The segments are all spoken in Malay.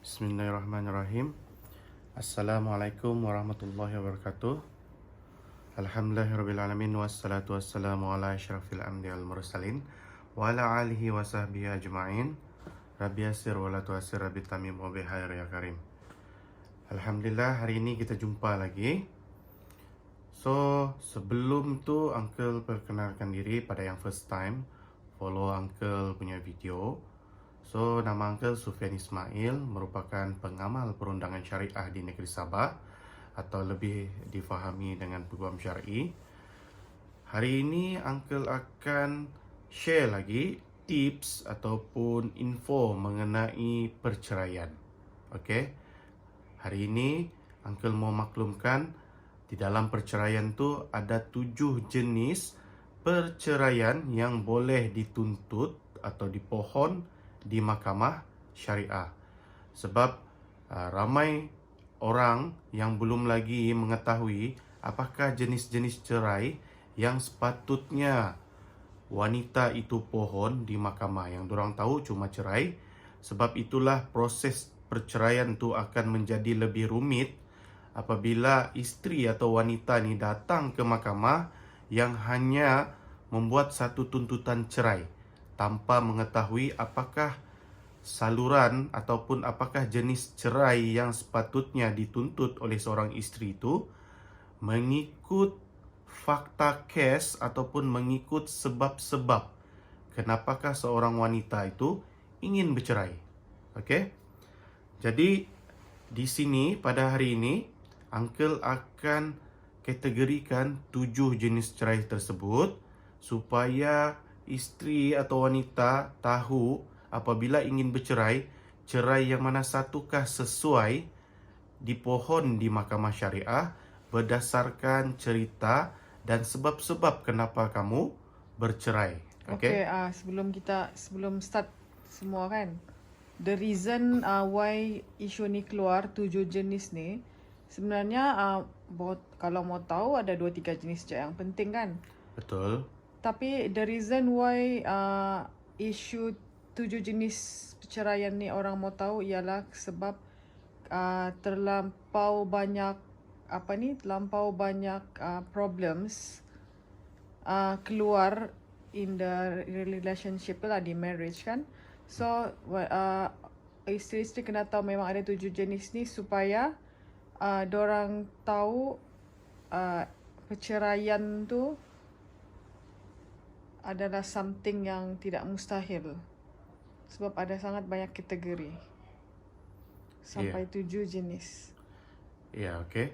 Bismillahirrahmanirrahim. Assalamualaikum warahmatullahi wabarakatuh. Alhamdulillahirrabbilalamin. Wassalatu wassalamu ala asyrafil anbiya wal mursalin wa ala alihi wa sahbihi ajma'in. Rabbi yassir wa la tu'assir, Rabbi tamim wa bihair ya karim. Alhamdulillah, hari ini kita jumpa lagi. So, sebelum tu Uncle perkenalkan diri pada yang first time follow Uncle punya video. So, nama Uncle Sufian Ismail, merupakan pengamal perundangan syariah di negeri Sabah atau lebih difahami dengan Peguam Syar'i. Hari ini Uncle akan share lagi tips ataupun info mengenai perceraian. Okey. Hari ini Uncle mau maklumkan di dalam perceraian tu ada 7 jenis perceraian yang boleh dituntut atau dipohon di mahkamah syariah. Sebab ramai orang yang belum lagi mengetahui apakah jenis-jenis cerai yang sepatutnya wanita itu pohon di mahkamah. Yang dorang tahu cuma cerai. Sebab itulah proses perceraian tu akan menjadi lebih rumit apabila isteri atau wanita ni datang ke mahkamah yang hanya membuat satu tuntutan cerai tanpa mengetahui apakah saluran ataupun apakah jenis cerai yang sepatutnya dituntut oleh seorang isteri itu mengikut fakta kes ataupun mengikut sebab-sebab kenapakah seorang wanita itu ingin bercerai. Okey? Jadi di sini pada hari ini Uncle akan kategorikan 7 jenis cerai tersebut supaya isteri atau wanita tahu apabila ingin bercerai, cerai yang mana satukah sesuai dipohon di mahkamah syariah berdasarkan cerita dan sebab-sebab kenapa kamu bercerai. Okay, sebelum start semua kan, the reason why isu ni keluar 7 jenis ni sebenarnya kalau mau tahu ada 2-3 jenis je yang penting kan. Betul. Tapi the reason why isu 7 jenis perceraian ni orang mau tahu ialah sebab terlampau banyak problems keluar in the relationship lah, di marriage kan. So isteri-isteri kena tahu memang ada 7 jenis ni supaya dorang tahu perceraian tu adalah something yang tidak mustahil. Sebab ada sangat banyak kategori. Sampai 7 jenis. Ya, okey.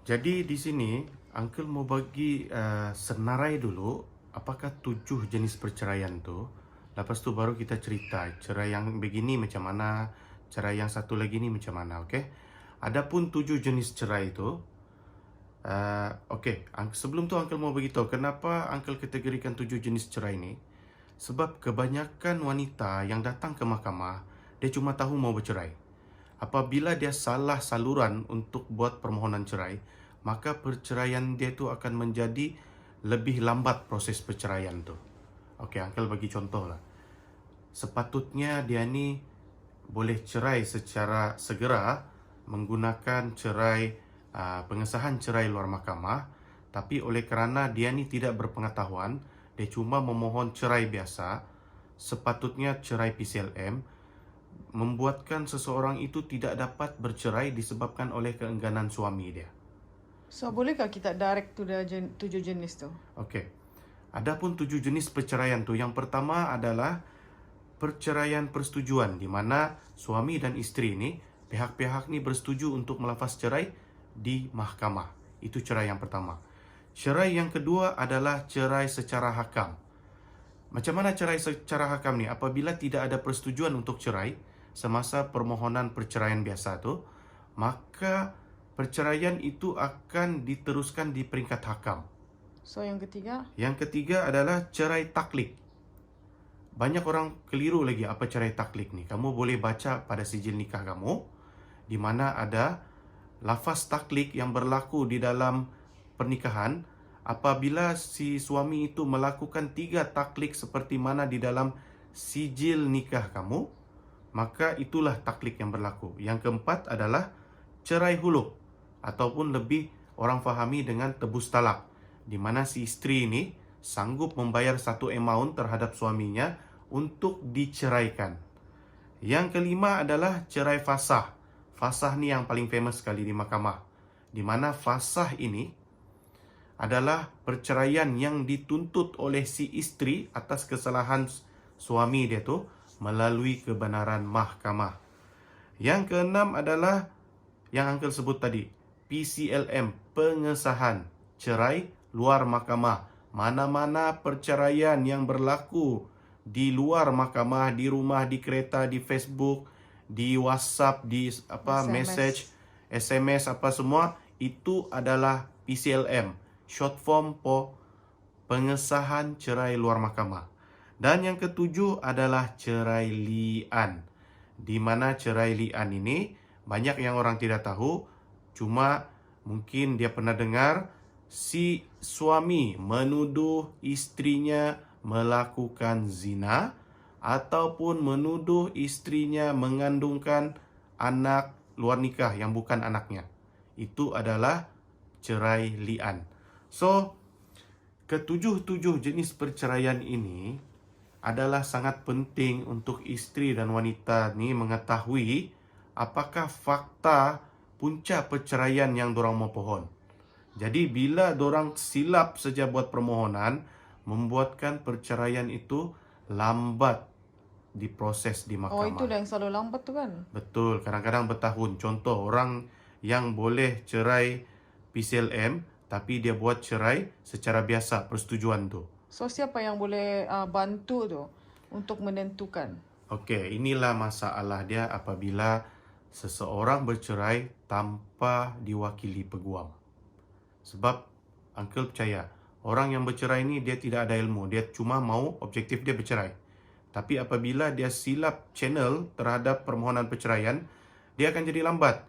Jadi di sini Uncle mau bagi senarai dulu apakah 7 jenis perceraian tu. Lepas tu baru kita cerita cerai yang begini macam mana, cerai yang satu lagi ni macam mana, okey? Adapun 7 jenis cerai itu okey, sebelum tu Uncle mau beritahu kenapa Uncle kategorikan 7 jenis cerai ni. Sebab kebanyakan wanita yang datang ke mahkamah, dia cuma tahu mau bercerai. Apabila dia salah saluran untuk buat permohonan cerai, maka perceraian dia tu akan menjadi lebih lambat proses perceraian tu. Okey, Uncle bagi contoh lah. Sepatutnya dia ni boleh cerai secara segera menggunakan cerai pengesahan cerai luar mahkamah, tapi oleh kerana dia ni tidak berpengetahuan, dia cuma memohon cerai biasa, sepatutnya cerai PCLM, membuatkan seseorang itu tidak dapat bercerai disebabkan oleh keengganan suami dia. So bolehkah kita direct to the 7 jenis tu? Okey. Adapun 7 jenis perceraian tu, yang pertama adalah perceraian persetujuan, di mana suami dan isteri ni, pihak-pihak ni bersetuju untuk melafaz cerai di mahkamah. Itu cerai yang pertama. Cerai yang kedua adalah cerai secara hakam. Macam mana cerai secara hakam ni? Apabila tidak ada persetujuan untuk cerai semasa permohonan perceraian biasa tu, maka perceraian itu akan diteruskan di peringkat hakam. So yang ketiga? Yang ketiga adalah cerai taklik. Banyak orang keliru lagi apa cerai taklik ni. Kamu boleh baca pada sijil nikah kamu, di mana ada lafaz taklik yang berlaku di dalam pernikahan apabila si suami itu melakukan 3 taklik seperti mana di dalam sijil nikah kamu, maka itulah taklid yang berlaku. Yang keempat adalah cerai huluk, ataupun lebih orang fahami dengan tebus talak, di mana si istri ini sanggup membayar satu amount terhadap suaminya untuk diceraikan. Yang kelima adalah cerai fasah. Fasah ni yang paling famous sekali di mahkamah, di mana fasah ini adalah perceraian yang dituntut oleh si istri atas kesalahan suami dia tu melalui kebenaran mahkamah. Yang keenam adalah yang Uncle sebut tadi, PCLM, pengesahan cerai luar mahkamah. Mana-mana perceraian yang berlaku di luar mahkamah, di rumah, di kereta, di Facebook, di WhatsApp, di message, SMS apa semua, itu adalah PCLM, short form for pengesahan cerai luar mahkamah. Dan yang ketujuh adalah cerai li'an, di mana cerai li'an ini banyak yang orang tidak tahu, cuma mungkin dia pernah dengar si suami menuduh istrinya melakukan zina ataupun menuduh istrinya mengandungkan anak luar nikah yang bukan anaknya. Itu adalah cerai li'an. So, ketujuh-tujuh jenis perceraian ini adalah sangat penting untuk istri dan wanita ni mengetahui apakah fakta punca perceraian yang dorang mau pohon. Jadi bila dorang silap saja buat permohonan, membuatkan perceraian itu lambat diproses di mahkamah. Oh, itu yang selalu lambat tu kan? Betul, kadang-kadang bertahun. Contoh, orang yang boleh cerai PCLM, tapi dia buat cerai secara biasa, persetujuan tu. So, siapa yang boleh bantu tu untuk menentukan? Okey, inilah masalah dia apabila seseorang bercerai tanpa diwakili peguam. Sebab Uncle percaya, orang yang bercerai ni dia tidak ada ilmu, dia cuma mau objektif dia bercerai. Tapi apabila dia silap channel terhadap permohonan perceraian, dia akan jadi lambat.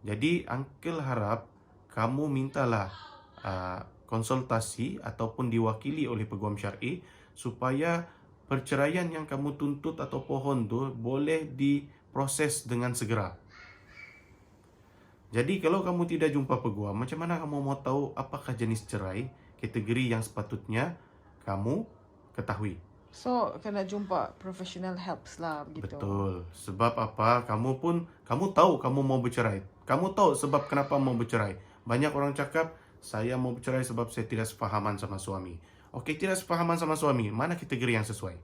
Jadi Uncle harap kamu mintalah konsultasi ataupun diwakili oleh peguam syar'i supaya perceraian yang kamu tuntut atau pohon tu boleh diproses dengan segera. Jadi kalau kamu tidak jumpa peguam, macam mana kamu mau tahu apakah jenis cerai, kategori yang sepatutnya kamu ketahui? So, kena jumpa professional helps lah begitu. Betul. Sebab apa? Kamu tahu kamu mau bercerai. Kamu tahu sebab kenapa mau bercerai. Banyak orang cakap, saya mau bercerai sebab saya tidak sefahaman sama suami. Okey, tidak sefahaman sama suami. Mana kategori yang sesuai?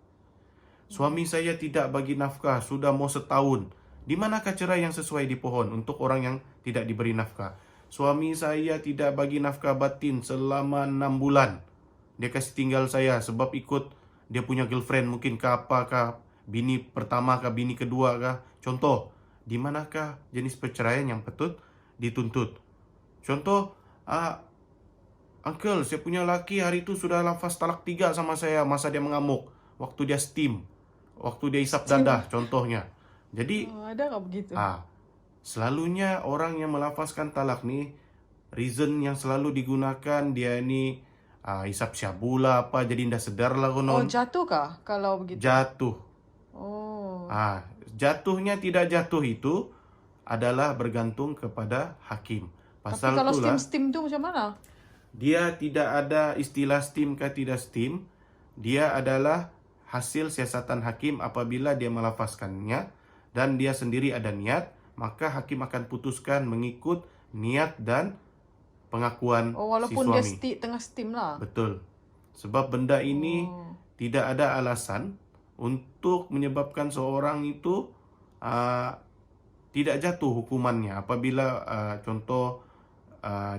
Suami saya tidak bagi nafkah, sudah mau setahun. Di manakah cerai yang sesuai di pohon untuk orang yang tidak diberi nafkah? Suami saya tidak bagi nafkah batin selama 6 bulan. Dia kasih tinggal saya sebab ikut dia punya girlfriend mungkin ke apakah, bini pertama kah, bini kedua kah. Contoh, di manakah jenis perceraian yang patut dituntut? Contoh, Uncle, saya punya laki hari itu sudah lafaz talak 3 sama saya masa dia mengamuk. Waktu dia steam. Waktu dia isap dadah, contohnya. Jadi, ada tak begitu? selalunya orang yang melafazkan talak ni, reason yang selalu digunakan dia ni isap syabula apa, jadi ndak sedar lah konon. Oh, jatuh kah kalau begitu? Jatuh. Oh. Jatuhnya tidak jatuh itu adalah bergantung kepada hakim. Pasal tapi kalau itulah, steam tu macam mana? dia tidak ada istilah steam ke tidak steam. Dia adalah hasil siasatan hakim apabila dia melafazkannya dan dia sendiri ada niat, maka hakim akan putuskan mengikut niat dan pengakuan walaupun si suami. dia tengah steam lah. Betul. Sebab benda ini tidak ada alasan untuk menyebabkan seorang itu tidak jatuh hukumannya apabila contoh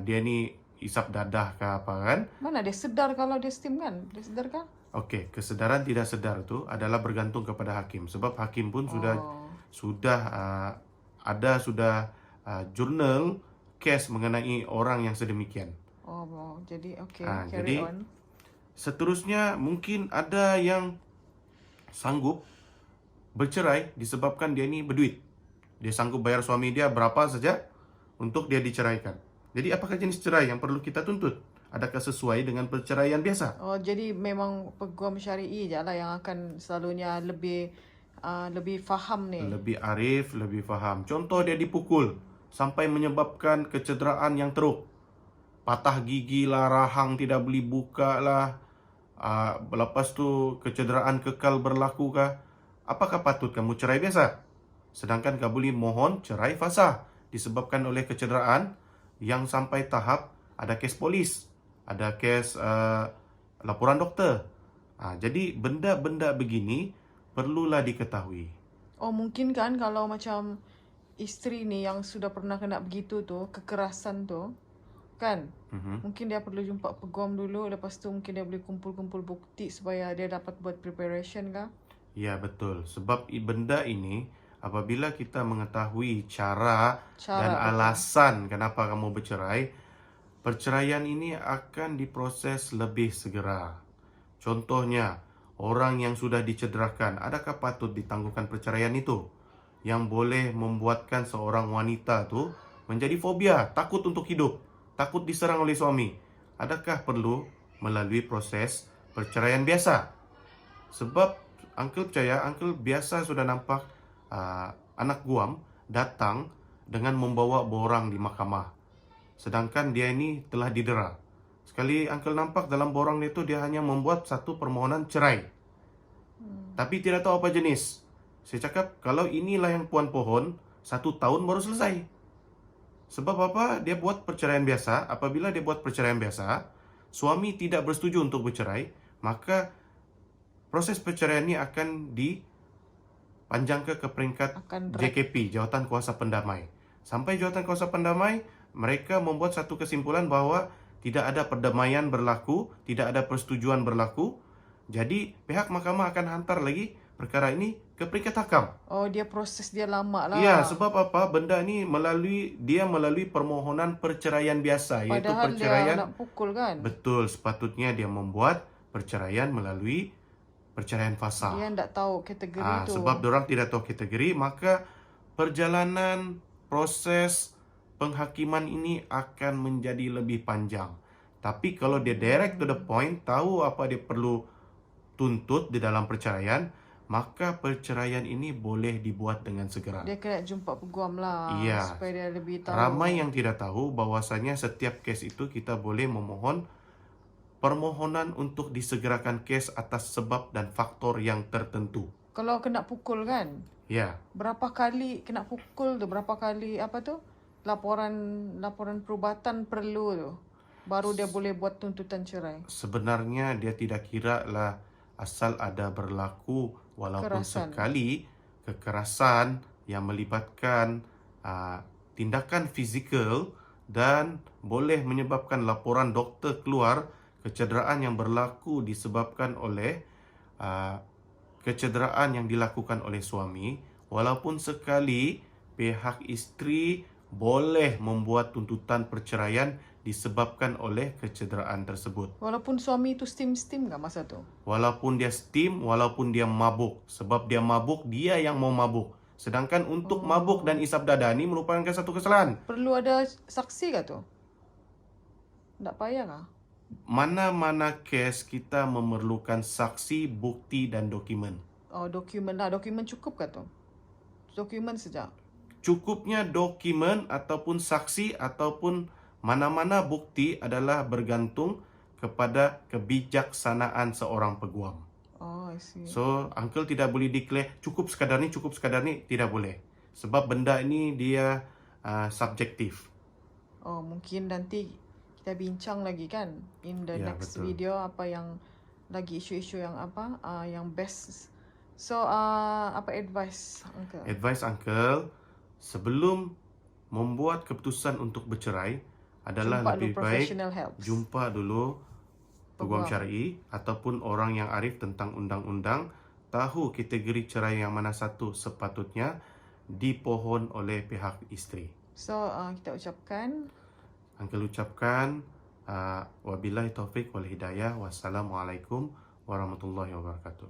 dia ni isap dadah ke apa kan. Mana dia sedar kalau dia steam kan? Dia sedar kan? Okey, kesedaran tidak sedar itu adalah bergantung kepada hakim. Sebab hakim pun sudah ada jurnal kes mengenai orang yang sedemikian. Jadi okey, jadi, carry on. Seterusnya mungkin ada yang sanggup bercerai disebabkan dia ni berduit. Dia sanggup bayar suami dia berapa saja untuk dia diceraikan. Jadi apakah jenis cerai yang perlu kita tuntut? Adakah sesuai dengan perceraian biasa? Jadi memang peguam syar'i je lah yang akan selalunya lebih lebih faham ni. Lebih arif, lebih faham. Contoh dia dipukul sampai menyebabkan kecederaan yang teruk. Patah gigi lah, rahang tidak boleh buka lah. Lepas tu kecederaan kekal berlaku kah? Apakah patut kamu cerai biasa? Sedangkan kamu boleh mohon cerai fasah disebabkan oleh kecederaan yang sampai tahap ada kes polis, ada kes laporan doktor. Jadi benda-benda begini perlulah diketahui. Oh, mungkin kan kalau macam isteri ni yang sudah pernah kena begitu tu, kekerasan tu, kan? Mungkin dia perlu jumpa peguam dulu, lepas tu mungkin dia boleh kumpul-kumpul bukti supaya dia dapat buat preparation kah? Ya, betul. Sebab benda ini apabila kita mengetahui cara dan betul. alasan kenapa kamu bercerai, perceraian ini akan diproses lebih segera. Contohnya, orang yang sudah dicederakan, adakah patut ditangguhkan perceraian itu? Yang boleh membuatkan seorang wanita tu menjadi fobia, takut untuk hidup, takut diserang oleh suami. Adakah perlu melalui proses perceraian biasa? Sebab uncle percaya, uncle biasa sudah nampak anak guam datang dengan membawa borang di mahkamah. Sedangkan dia ini telah didera. Sekali uncle nampak dalam borang itu dia hanya membuat satu permohonan cerai. Tapi tidak tahu apa jenis. Saya cakap kalau inilah yang puan pohon, 1 tahun baru selesai. Sebab apa? Dia buat perceraian biasa. Apabila dia buat perceraian biasa, suami tidak bersetuju untuk bercerai, maka proses perceraian ini akan dipanjang ke peringkat JKP, Jawatan Kuasa Pendamai. Sampai Jawatan Kuasa Pendamai, mereka membuat satu kesimpulan bahwa tidak ada perdamaian berlaku, tidak ada persetujuan berlaku. Jadi pihak mahkamah akan hantar lagi perkara ini ke peringkat hakam. Oh, dia proses dia lama lah. Ya, sebab apa? Benda ini melalui permohonan perceraian biasa, iaitu Padahal perceraian. dia nak pukul kan? Betul, sepatutnya dia membuat perceraian melalui perceraian fasah. Dia tak tahu kategori tu. Sebab diorang tidak tahu kategori, maka perjalanan proses penghakiman ini akan menjadi lebih panjang. Tapi kalau dia direct to the point, tahu apa dia perlu tuntut di dalam perceraian, maka perceraian ini boleh dibuat dengan segera. Dia kena jumpa peguam lah, Ya. supaya dia lebih tahu. Ramai yang tidak tahu bahwasanya setiap kes itu kita boleh memohon permohonan untuk disegerakan kes atas sebab dan faktor yang tertentu. Kalau kena pukul kan? Ya. Berapa kali kena pukul tu? Berapa kali laporan perubatan perlu tu? Baru dia boleh buat tuntutan cerai. Sebenarnya dia tidak kira lah asal ada berlaku walaupun sekali kekerasan yang melibatkan tindakan fizikal dan boleh menyebabkan laporan doktor keluar kecederaan yang berlaku disebabkan oleh kecederaan yang dilakukan oleh suami. Walaupun sekali pihak isteri boleh membuat tuntutan perceraian disebabkan oleh kecederaan tersebut. Walaupun suami itu steam kan masa tu? Walaupun dia steam, walaupun dia mabuk. Sebab dia mabuk, dia yang mau mabuk. Sedangkan untuk mabuk dan isap dada ini merupakan satu kesalahan. Perlu ada saksi kah tu? Tak payah kah? Mana-mana kes kita memerlukan saksi, bukti dan dokumen. Oh, dokumen lah. Dokumen cukup kah tu? Dokumen saja. Cukupnya dokumen ataupun saksi ataupun mana-mana bukti adalah bergantung kepada kebijaksanaan seorang peguam. Oh, I see. So, uncle tidak boleh declare cukup sekadar ni, tidak boleh. Sebab benda ini dia subjektif. Oh, mungkin nanti kita bincang lagi kan in the next video apa yang lagi isu-isu yang yang best. So, apa advice uncle? Advice uncle, sebelum membuat keputusan untuk bercerai adalah lebih baik jumpa dulu peguam syar'i ataupun orang yang arif tentang undang-undang, tahu kategori cerai yang mana satu sepatutnya dipohon oleh pihak isteri. So, kita ucapkan, uncle ucapkan wabillahi taufik wal hidayah. Wassalamualaikum warahmatullahi wabarakatuh.